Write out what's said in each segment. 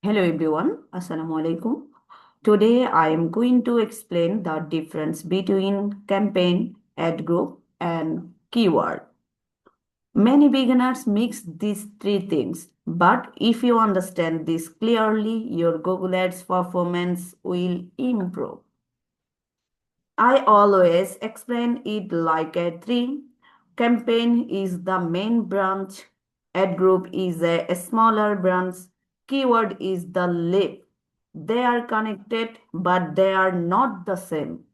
Hello everyone, Assalamu alaikum. Today I am going to explain the difference between campaign, ad group, and keyword. Many beginners mix these three things, but if you understand this clearly, your Google Ads performance will improve. I always explain it like a tree. Campaign is the main branch, ad group is a smaller branch, keyword is the leaf. They are connected, but they are not the same.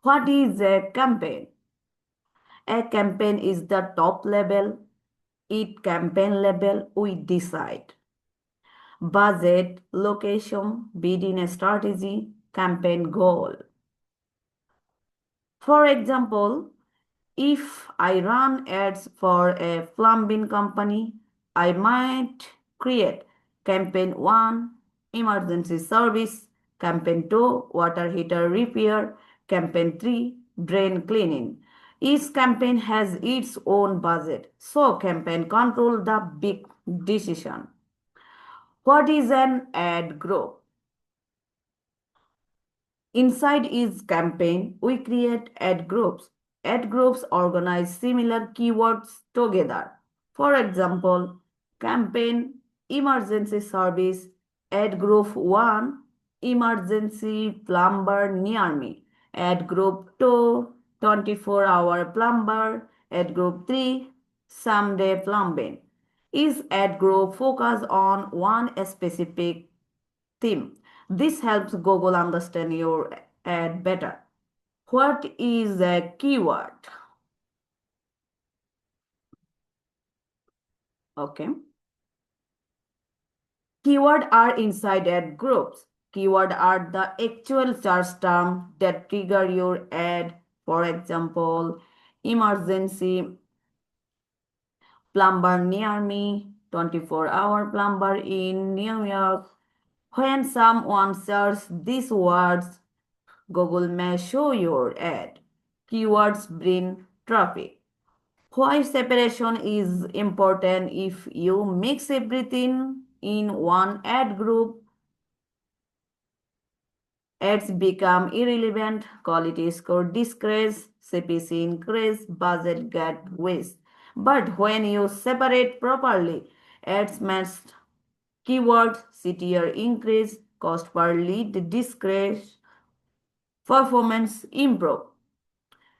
What is a campaign? A campaign is the top level. It campaign level we decide. Budget, location, bidding strategy, campaign goal. For example, if I run ads for a plumbing company, I might create campaign 1, emergency service, campaign 2, water heater repair, campaign 3, drain cleaning. Each campaign has its own budget, so campaign control the big decision. What is an ad group? Inside each campaign, we create ad groups. Ad groups organize similar keywords together. For example, campaign emergency service, ad group 1, emergency plumber near me, ad group 2, 24-hour plumber, ad group 3, someday plumbing. Each ad group focus on one specific theme. This helps Google understand your ad better. What is a keyword? Okay. Keyword are inside ad groups. Keyword are the actual search term that trigger your ad. For example, emergency plumber near me, 24-hour plumber in New York. When someone searches these words, Google may show your ad. Keywords bring traffic. Why separation is important? If you mix everything in one ad group, ads become irrelevant, quality score decrease, CPC increase, budget get waste. But when you separate properly, ads match keywords, CTR increase, cost per lead decrease, performance improve.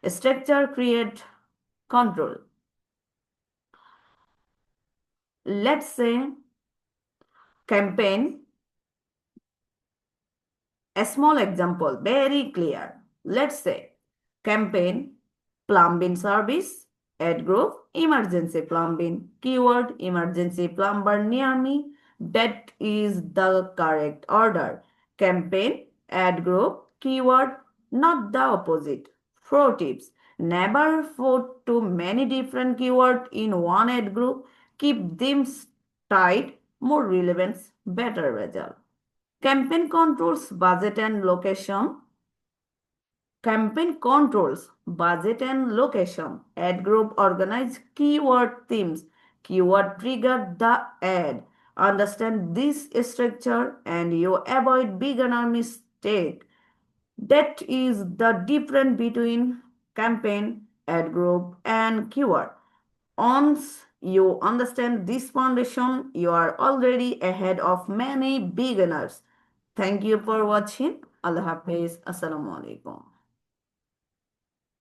Structure create control. Let's say campaign, a small example, very clear. Let's say campaign, plumbing service, ad group, emergency plumbing, keyword, emergency plumber near me. That is the correct order. Campaign, ad group, keyword, not the opposite. Pro tips. Never put too many different keywords in one ad group. Keep them tight, more relevance, better result. Campaign controls budget and location. Campaign controls budget and location. Ad group organize keyword themes. Keyword trigger the ad. Understand this structure and you avoid beginner mistake. That is the difference between campaign, ad group, and keyword. Once you understand this foundation, you are already ahead of many beginners. Thank you for watching. Allah Hafiz. Assalamu alaikum.